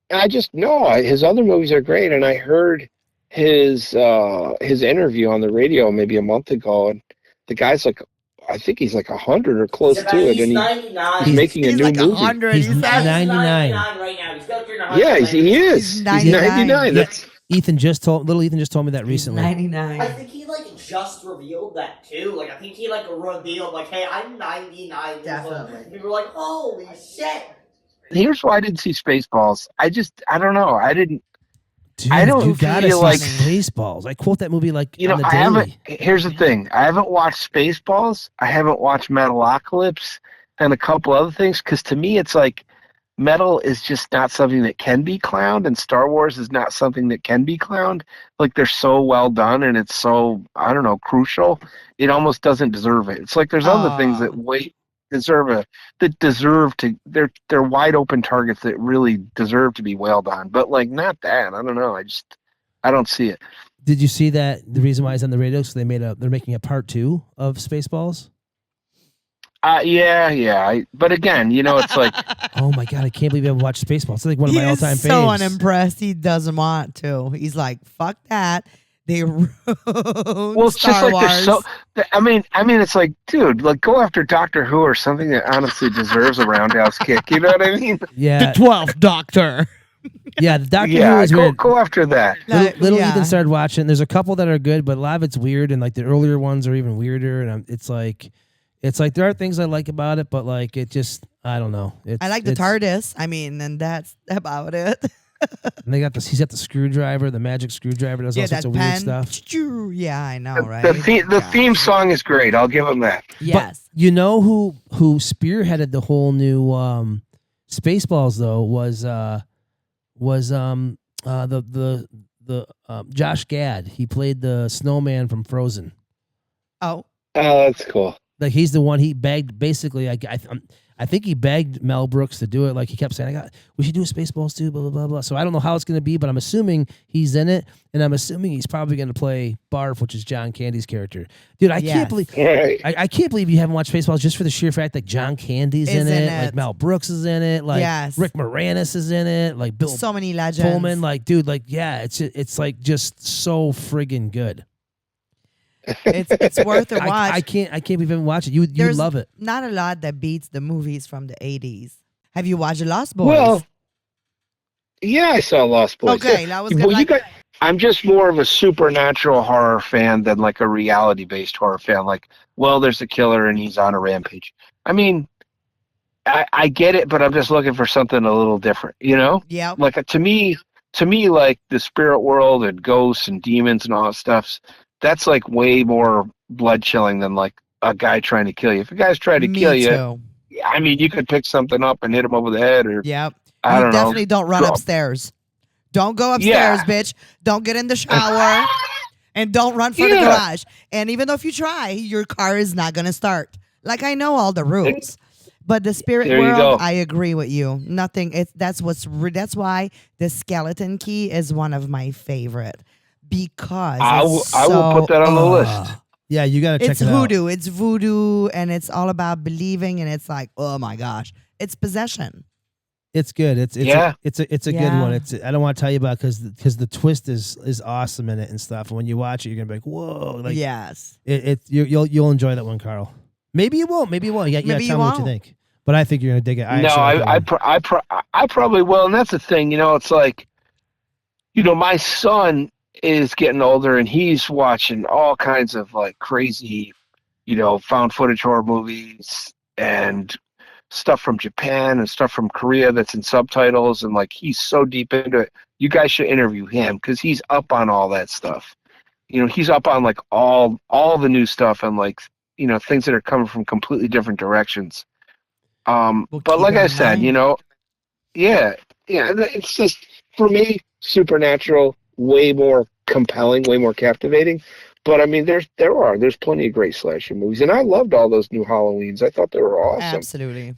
His other movies are great, and I heard his interview on the radio maybe a month ago, and the guy's like, I think he's like 100 or close to it, He's and 99. he's making a He's new like movie. 100. He's He said 99. right now. He's going to turn 100. Yeah, he is. He's He's 99. 99. Yeah. That's Ethan just told me that recently. 99. I think he just revealed that too. Like I think he revealed hey, I'm 99. Definitely. We were like, holy shit. Here's why I didn't see Spaceballs. I don't know. I didn't. Dude, I don't you gotta feel see like- Spaceballs. I quote that movie like on the I daily. haven't. Here's the thing. I haven't watched Spaceballs. I haven't watched Metalocalypse and a couple other things because to me it's like metal is just not something that can be clowned, and Star Wars is not something that can be clowned. Like they're so well done, and it's so crucial. It almost doesn't deserve it. It's like there's other things that deserve to. They're wide open targets that really deserve to be wailed on, but like not that. I don't know. I don't see it. Did you see that the reason why it's on the radio? So they're making a part 2 of Spaceballs. Yeah. But again, it's like. Oh my god, I can't believe I haven't watched Spaceballs. It's like one of He my is all-time so faves. unimpressed. He doesn't want to. He's like, fuck that. They ruined Well, it's Star just like Wars. there's so. I mean, it's like, dude, like go after Doctor Who or something that honestly deserves a roundhouse kick. You know what I mean? Yeah, 12th Doctor. yeah. The Doctor Who Yeah, is go weird. after that. Little Yeah. Ethan started watching. There's a couple that are good, but a lot of it's weird, and like the earlier ones are even weirder. And it's like there are things I like about it, but like it just I don't know. I like the TARDIS. I mean, and that's about it. And they got this. He's got the screwdriver, the magic screwdriver. Does all sorts of weird stuff. Yeah, I know, right? The theme song is great. I'll give him that. Yes. But you know who spearheaded the whole new Spaceballs though was the Josh Gad. He played the snowman from Frozen. Oh, Oh, that's cool. Like he's the one he begged. Basically, I think he begged Mel Brooks to do it. Like he kept saying, we should do a Spaceballs too, blah blah blah blah. So I don't know how it's gonna be, but I'm assuming he's in it, and I'm assuming he's probably gonna play Barf, which is John Candy's character. Dude, I can't believe Right. I can't believe you haven't watched Spaceballs just for the sheer fact that John Candy's in it, like Mel Brooks is in it, like Rick Moranis is in it, like Bill so many legends. Pullman, like dude, like yeah, it's like just so friggin' good. It's worth a watch. I can't even watch it. You love it. Not a lot that beats the movies from the 80s. Have you watched Lost Boys? Well, yeah, I saw Lost Boys. Okay, yeah. that was good. I'm just more of a supernatural horror fan than like a reality-based horror fan. Like, well, there's a killer and he's on a rampage. I mean, I get it, but I'm just looking for something a little different, you know? Yeah. Like to me, like the spirit world and ghosts and demons and all that stuff, that's like way more blood chilling than like a guy trying to kill you. If a guy's trying to kill you, I mean, you could pick something up and hit him over the head, or I don't know. Definitely don't run upstairs. Don't go upstairs, bitch. Don't get in the shower, and don't run for the garage. And even though if you try, your car is not gonna start. Like I know all the rules, but the spirit world, I agree with you. Nothing. That's why the Skeleton Key is one of my favorite. Because I will put that on the list. Yeah, you got to check it out. It's voodoo, and it's all about believing, and it's like, oh my gosh, it's possession. It's good. It's a good one. I don't want to tell you about because the twist is awesome in it and stuff. And when you watch it, you're gonna be like, whoa, like yes. You'll enjoy that one, Carl. Maybe you won't. Maybe you won't. You gotta tell me what you think. But I think you're gonna dig it. I probably will, and that's the thing. You know, it's like, you know, my son is getting older and he's watching all kinds of like crazy, you know, found footage horror movies and stuff from Japan and stuff from Korea that's in subtitles, and like he's so deep into it. You guys should interview him because he's up on all that stuff. You know, he's up on like all the new stuff and like, you know, things that are coming from completely different directions. But like I said, you know, yeah, it's just, for me, supernatural, way more compelling, way more captivating. But I mean, there's plenty of great slasher movies, and I loved all those new Halloweens. I thought they were awesome. Absolutely.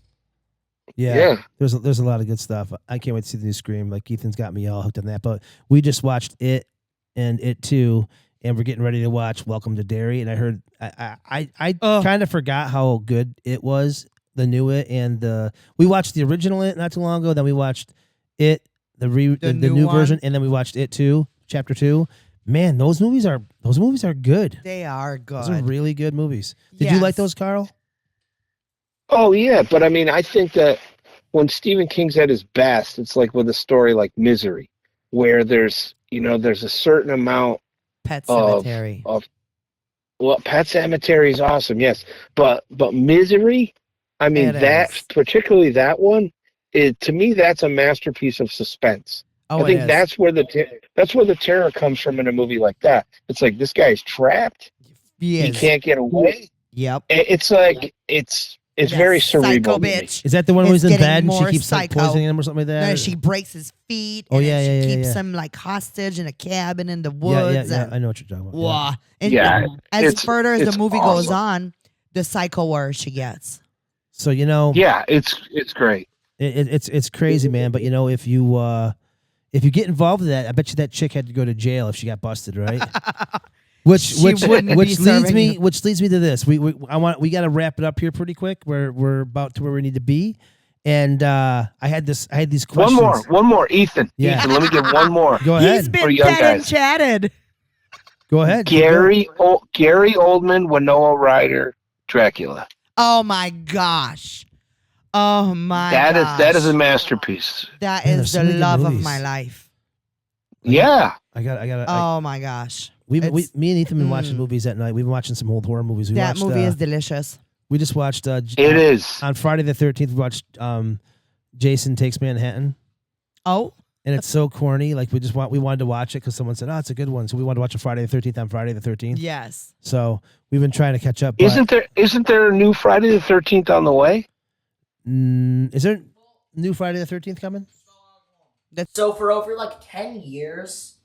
Yeah. There's a lot of good stuff. I can't wait to see the new Scream. Like Ethan's got me all hooked on that. But we just watched It and It 2, and we're getting ready to watch Welcome to Derry. And I heard I kind of forgot how good it was, the new It, and we watched the original It not too long ago. Then we watched It, the new version, and then we watched It 2, Chapter 2. Man, those movies are good. They are good. Those are really good movies. Did you like those, Carl? Oh yeah, but I mean, I think that when Stephen King's at his best, it's like with a story like Misery, where there's a certain amount Pet Sematary. Well, Pet Sematary is awesome, yes, but Misery, I mean, particularly that one, to me that's a masterpiece of suspense. I think that's where the terror comes from in a movie like that. It's like this guy's trapped. He can't get away. Yep. It's like it's very cerebral. Bitch. Is that the one where he's in bed and she keeps like poisoning him or something like that? No, she breaks his feet. And she keeps him like hostage in a cabin in the woods. Yeah. I know what you're talking about. Wow. And as further as the movie goes on, the psycho worse she gets. So it's great. It's crazy, man. But if you get involved with that, I bet you that chick had to go to jail if she got busted, right? Which leads me to this. We got to wrap it up here pretty quick. We're about to where we need to be, and I had these questions. One more, Ethan. Yeah. Ethan, let me get one more. Go ahead. He's been dead and chatted. Go ahead. Gary Oldman, Winona Ryder, Dracula. Oh my gosh. Oh my gosh. That is a masterpiece. That is the love of my life. Yeah. I got. Oh my gosh. Me and Ethan been watching movies at night. We've been watching some old horror movies. That movie is delicious. We just watched. It is. On Friday the 13th. We watched Jason Takes Manhattan. Oh. And it's so corny. Like we wanted to watch it because someone said, "Oh, it's a good one." So we wanted to watch a Friday the 13th on Friday the 13th. Yes. So we've been trying to catch up. Isn't there a new Friday the 13th on the way? Is there new Friday the 13th coming? So for over like 10 years,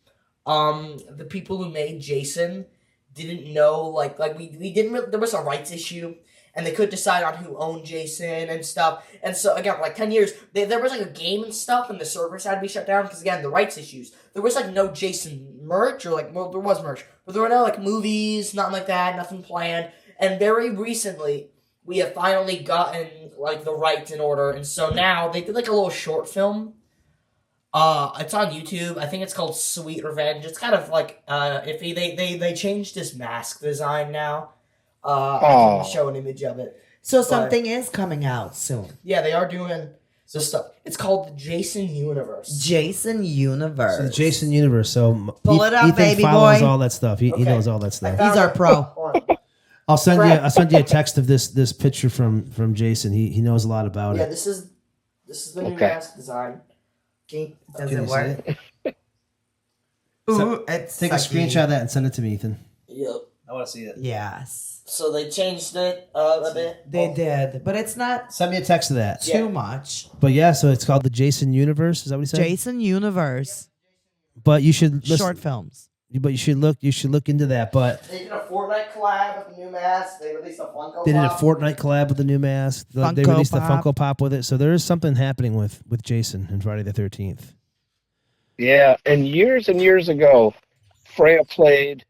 the people who made Jason didn't know, like we didn't really, there was a rights issue, and they couldn't decide on who owned Jason and stuff. And so, again, for like 10 years, there was like a game and stuff, and the servers had to be shut down because, again, the rights issues. There was like no Jason merch, or like, well, there was merch, but there were no like movies, nothing like that, nothing planned. And very recently, we have finally gotten like the rights in order, and so now they did like a little short film. It's on YouTube. I think it's called Sweet Revenge. It's kind of like iffy. They changed his mask design now. I can show an image of it. So something is coming out soon. Yeah, they are doing this stuff. It's called the Jason Universe. Jason Universe. So the Jason Universe. So Pull it up, Ethan baby follows boy. all that stuff. He knows all that stuff. He's our pro. I'll send you a text of this picture from Jason. He knows a lot about Yeah, it. this is the new mask design. Does Can it you work? see it? Ooh, it's Take a sucky. screenshot of that and send it to me, Ethan. Yep. I want to see it. Yes. So they changed it a bit. They did, but it's not Send me a text of that. too much. But yeah, so it's called the Jason Universe. Is that what he said? Jason Universe. But you should listen, Short films. But you should look into that. But They did a Fortnite collab with the new mask. They released a Funko they did a Pop. Fortnite collab with the new mask. They Funko released the Pop. Funko Pop with it. So there is something happening with Jason and Friday the 13th. Yeah, and years ago, Freya played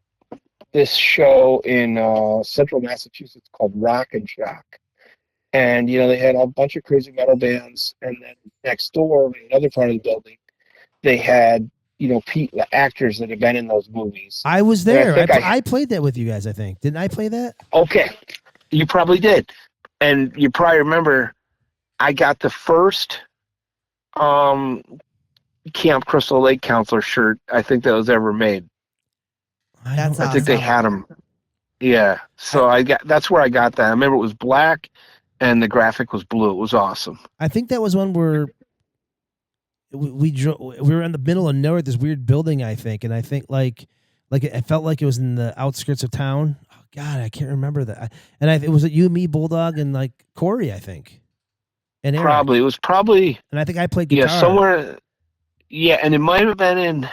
this show in central Massachusetts called Rock and Shock. And, they had a bunch of crazy metal bands. And then next door, in another part of the building, they had, the actors that had been in those movies. I was And there. think I played that with you guys, I think. Didn't I play that? Okay, you probably did. And you probably remember I got the first Camp Crystal Lake counselor shirt I think that was ever made. That's I think they awesome. had them. Yeah. So that's where I got that. I remember it was black and the graphic was blue. It was awesome. I think that was one where we were in the middle of nowhere, this weird building, I think, and I think like it felt like it was in the outskirts of town. Oh God, I can't remember that. And it was you, me, Bulldog, and like Corey, I think, and Eric. Probably. It was probably And I think I played guitar. yeah, somewhere. Yeah, and it might have been in.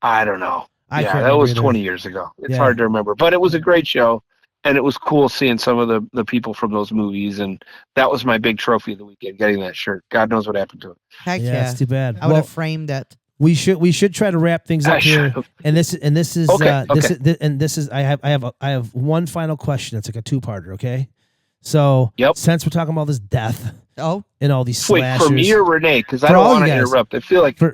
I don't know. I Yeah, can't that was remember 20 either. years ago. It's Yeah. hard to remember, but it was a great show, and it was cool seeing some of the people from those movies, and that was my big trophy of the weekend, getting that shirt. God knows what happened to it. Heck Yeah, yeah. it's too bad. I would Well, have framed it. we should try to wrap things I up here. should've. And this is Okay, this is I have one final question. It's like a two-parter. Okay, so Yep. since we're talking about this death Oh, and all these Wait, slashers, for me or Renee? Because I For don't all want you to guys. interrupt. I feel like for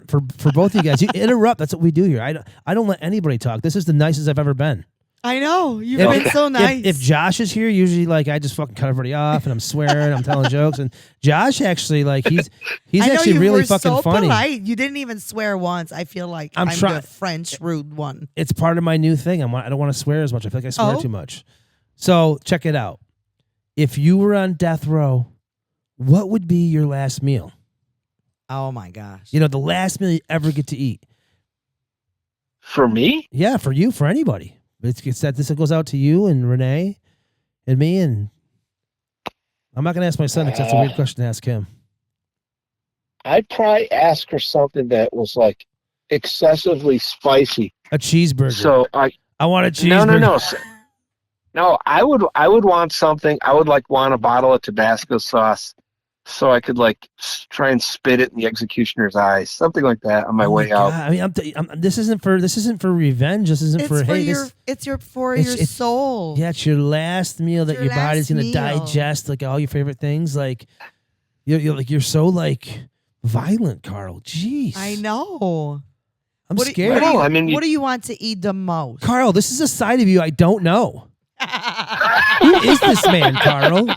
both of you guys, you interrupt. That's what we do here. I don't let anybody talk. This is the nicest I've ever been. I know. You've If- been so nice. If Josh is here, usually like I just fucking cut everybody off and I'm swearing, I'm telling jokes, and Josh actually like he's I know actually you really were fucking so funny. polite. You didn't even swear once. I feel like I'm I'm try- the French rude one. It's part of my new thing. I don't want to swear as much. I feel like I swear Oh. too much. So check it out. If you were on death row, what would be your last meal? Oh my gosh. The last meal you ever get to eat. for me, Yeah, for you, for anybody. It's that this goes out to you and Renee and me, and I'm not gonna ask my son because that's a weird question to ask him. I'd probably ask her something that was like excessively spicy. A cheeseburger. So I want a cheeseburger. no. No, I would want something. I would want a bottle of Tabasco sauce, so I could try and spit it in the executioner's eyes, something like that on my Oh way God. out. I mean, this isn't for revenge. This isn't It's for for hey. your This, it's your for it's- your soul. yeah, it's your last meal that your your body's last gonna meal. digest all your favorite things. You're so violent, Carl. Jeez, I know. I'm What do- scared. Well, I mean, What do you want to eat the most? Carl, this is a side of you I don't know. Who is this man, Carl?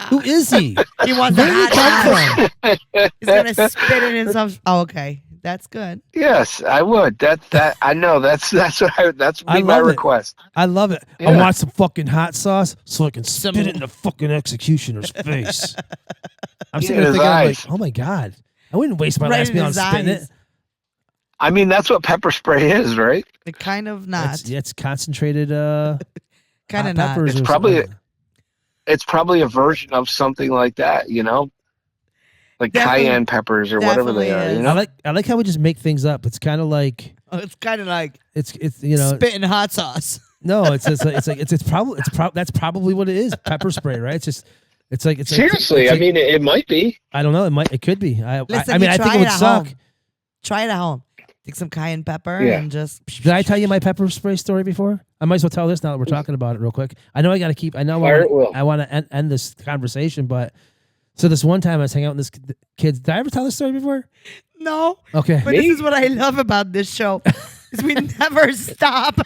Who is he? He wants Where a did he hot come dog. from? He's gonna spit it in some. Oh, okay, that's good. Yes, I would. That I know. That's what that's I my love it. request. I love it. I Yeah. want some fucking hot sauce so I can spit it in the fucking executioner's face. I'm sitting in there his thinking, I'm eyes. like, oh my God. I wouldn't waste my Right last in meal on his spitting eyes. it. I mean, that's what pepper spray is, right? It kind of not. It's concentrated Kind hot of not. peppers It's or probably something. It's probably a version of something like that, you know. like Definitely- cayenne peppers or whatever they definitely are. You is. know, I like how we just make things up. It's kind of like It's kind of like it's you know spitting hot sauce. no, it's probably that's probably what it is. Pepper spray, right? It's like seriously. it's I like- mean, it might be. I don't know. It could be. Listen, I mean, you I try think it it would at suck. home. Try it at home. Take some cayenne pepper Yeah. and just. Did I tell you my pepper spray story before? I might as well tell this now that we're talking about it real quick. I know I got to keep. I know Fire at will. I want to end this conversation, but so this one time I was hanging out with this kids. Did I ever tell this story before? No, Okay. but this is what I love about this show. Is we never stop.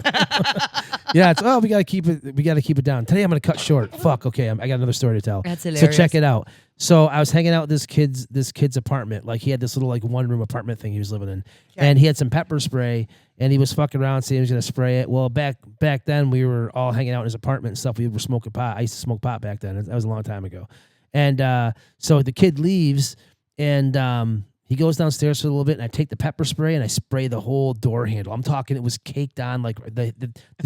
Yeah. It's we gotta keep it. We gotta keep it down. Today I'm gonna cut short. Fuck. Okay. I got another story to tell. That's So hilarious. check it out. So I was hanging out with this kid's apartment. Like he had this little like 1-room apartment thing he was living in, and he had some pepper spray, and he was fucking around saying he was gonna spray it. Well, back then we were all hanging out in his apartment and stuff. We were smoking pot. I used to smoke pot back then. That was a long time ago. And so the kid leaves, and he goes downstairs for a little bit, and I take the pepper spray and I spray the whole door handle. I'm talking, it was caked on, like the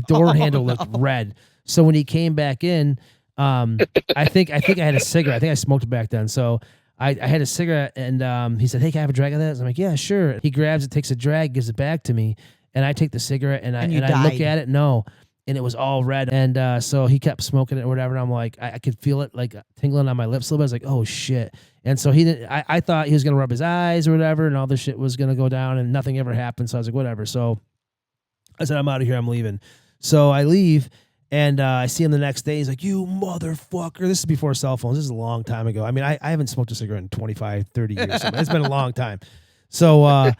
door handle looked red. So when he came back in, I think I had a cigarette. I think I smoked back then. So I had a cigarette, and he said, "Hey, can I have a drag of that?" I'm like, "Yeah, sure." He grabs it, takes a drag, gives it back to me, and I take the cigarette and I And you look died. at it. No. And it was all red. And so he kept smoking it or whatever. And I'm like, I could feel it like tingling on my lips a little bit. I was like, oh shit. And so he didn't, I thought he was going to rub his eyes or whatever. And all this shit was going to go down and nothing ever happened. So I was like, whatever. So I said, I'm out of here. I'm leaving. So I leave and I see him the next day. He's like, you motherfucker. This is before cell phones. This is a long time ago. I mean, I haven't smoked a cigarette in 25, 30 years. It's been a long time. So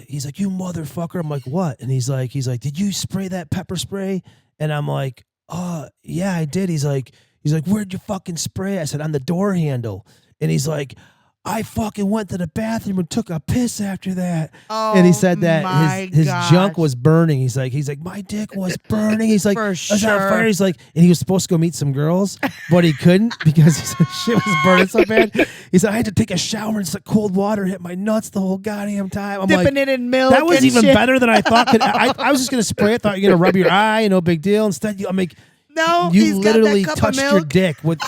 he's like, you motherfucker. I'm like, what? And he's like, did you spray that pepper spray? And I'm like, yeah, I did. He's like, where'd you fucking spray? I said, on the door handle. And he's like, I fucking went to the bathroom and took a piss after that. Oh, And he said that my his junk gosh. was burning. He's like, my dick was burning. He's like, For I was on sure. fire. He's like, and he was supposed to go meet some girls, but he couldn't because he said shit was burning so bad. He said, I had to take a shower and some cold water hit my nuts the whole goddamn time. I'm Dipping like, it in milk. that was and even shit. better than I thought. I was just gonna spray it. Thought you're gonna rub your eye, no big deal. Instead, I'm like, No, you he's got that literally cup of touched your milk. dick with.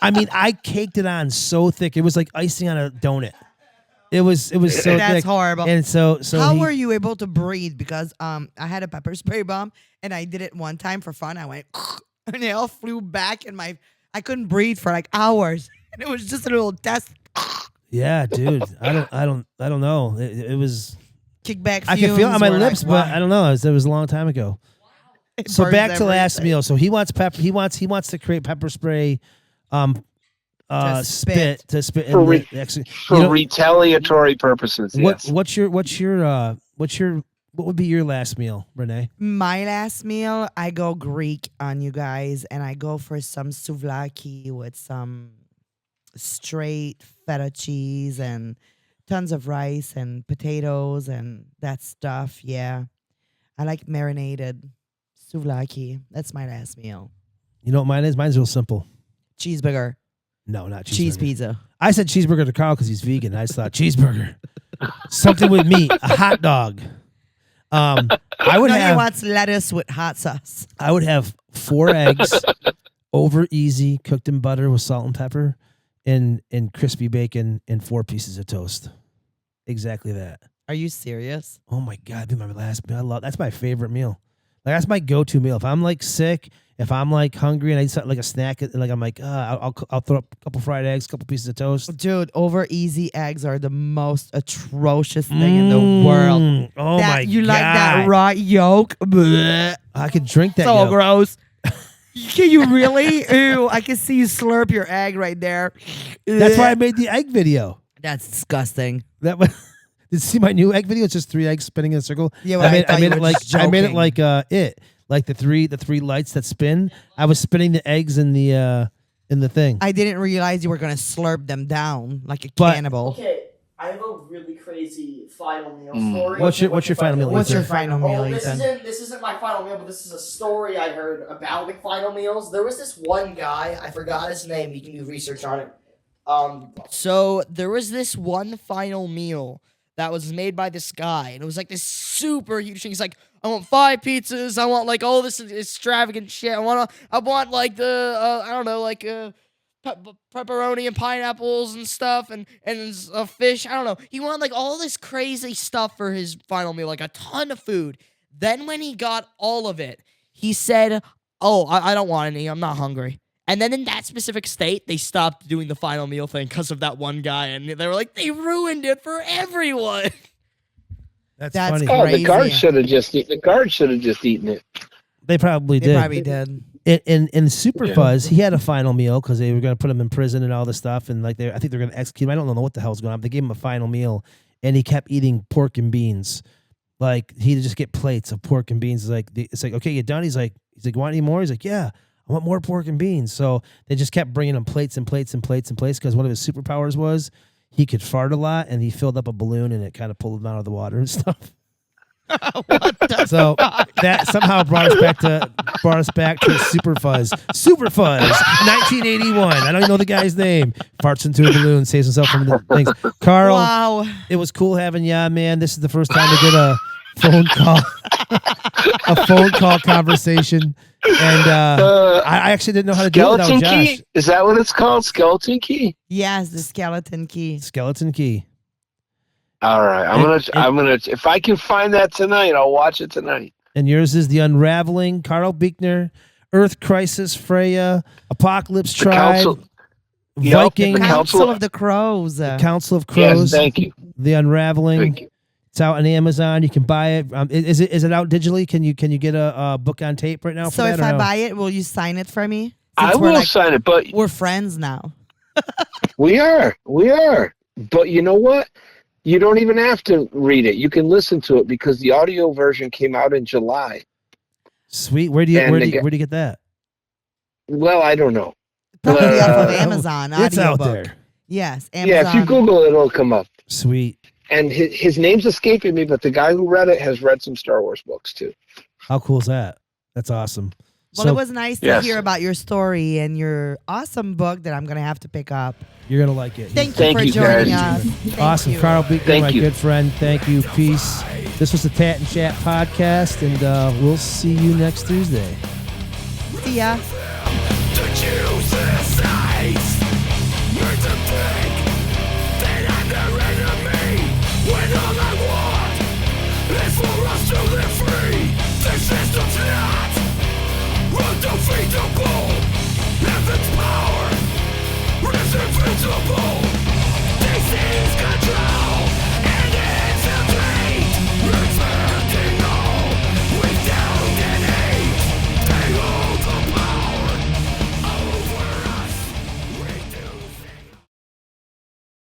I mean, I caked it on so thick. It was like icing on a donut. It was so thick. That's horrible. And so How he- were you able to breathe? Because I had a pepper spray bomb and I did it one time for fun. I went and they all flew back and I couldn't breathe for like hours. And it was just a little test. Yeah, dude. I don't know. It was. Kickback. I can feel it on my fumes were lips, like, but wow. I don't know. It was a long time ago. It So burns back to last everything. meal. So he wants pepper. He wants to create pepper spray, To spit. to spit in For the re- actually. For You know, retaliatory purposes. Yes. what's your what would be your last meal, Renee? My last meal, I go Greek on you guys, and I go for some souvlaki with some straight feta cheese and tons of rice and potatoes and that stuff. Yeah, I like marinated souvlaki. That's my last meal. You know what mine is? Mine's real simple. Cheeseburger, No, not cheeseburger. cheese pizza. I said cheeseburger to Carl because he's vegan. I just thought cheeseburger, something with meat, a hot dog. I would No, he have wants lettuce with hot sauce. 4 eggs, over easy, cooked in butter with salt and pepper, and crispy bacon, and 4 pieces of toast. Exactly that. Are you serious? Oh my god, dude, my last meal. That's my favorite meal. Like that's my go-to meal. If I'm like sick, if I'm like hungry and I need something like a snack, like I'm like, I'll throw up a couple fried eggs, a couple pieces of toast. Dude, over easy eggs are the most atrocious thing in the world. Oh That- my you god! like that raw yolk? Blech. I could drink that. So yolk. gross. Can you really? Ew, I can see you slurp your egg right there. That's why I Blech. made the egg video. That's disgusting. That was. Did you see my new egg video? It's just 3 eggs spinning in a circle. Yeah, well, I thought you were it like just I made it joking. like like the three lights that spin. I was spinning the eggs in the thing. I didn't realize you were gonna slurp them down like a But- cannibal. Okay, I have a really crazy final meal Mm. story. What's your final meal? What's your Ethan? final meal, Oh, this Ethan? isn't my final meal, but this is a story I heard about like final meals. There was this one guy, I forgot his name. You can do research on it. So there was this one final meal that was made by this guy, and it was like this super huge thing. He's like, I want 5 pizzas. I want like all this extravagant shit. I want like the I don't know, like pepperoni and pineapples and stuff and a fish. I don't know. He wanted like all this crazy stuff for his final meal, like a ton of food. Then when he got all of it, he said, "Oh, I don't want any. I'm not hungry." And then in that specific state, they stopped doing the final meal thing because of that one guy, and they were like, they ruined it for everyone. That's That's funny. Oh, crazy. the guard should have just eaten it. They probably They did. probably did. In Super Yeah. Fuzz, he had a final meal because they were going to put him in prison and all this stuff, and like I think they're going to execute him. I don't know what the hell's going on. They gave him a final meal, and he kept eating pork and beans. Like he'd just get plates of pork and beans. It's like okay, you done? He's like, want any more? He's like, yeah, I want more pork and beans. So they just kept bringing him plates and plates and plates and plates because one of his superpowers was he could fart a lot, and he filled up a balloon and it kind of pulled him out of the water and stuff. So that somehow brought us back to Super Fuzz. Super Fuzz, 1981. I don't even know the guy's name. Farts into a balloon, saves himself from the things. Carl, Wow. it was cool having you on, man. This is the first time to get a phone call conversation. And I actually didn't know how to do it without Skeleton Josh. key? Is that what it's called? Skeleton key? Yes, the skeleton key. Skeleton key. All right, I'm gonna. If I can find that tonight, I'll watch it tonight. And yours is The Unraveling, Karl Beuchner, Earth Crisis, Freya, Apocalypse The Tribe, Council. Viking, The Council Council- of the Crows. Council of Yes, Crows, thank you. The Unraveling. Thank you. It's out on Amazon. You can buy it. Is it out digitally? Can you get a book on tape right now? So for that, if or I no? buy it, will you sign it for me? I Since we're will like, sign it, but we're friends now. we are. But you know what? You don't even have to read it. You can listen to it because the audio version came out in July. Sweet. Where do you get that? Well, I don't know. Probably off of Uh, Amazon. It's out audiobook. there. Yes, Amazon. Yeah, if you Google it, it'll come up. Sweet. And his name's escaping me, but the guy who read it has read some Star Wars books too. How cool is that? That's awesome. Well, it was nice to Yes. hear about your story and your awesome book that I'm going to have to pick up. You're gonna like it. Thank you Thank for you, joining guys. us. Thank Awesome, you. Karl Beuchner, Thank my you. good friend. Thank you. Peace. This was the Tat and Chat podcast, and we'll see you next Tuesday. See ya. To choose sides, you're to think that I'm their enemy when all I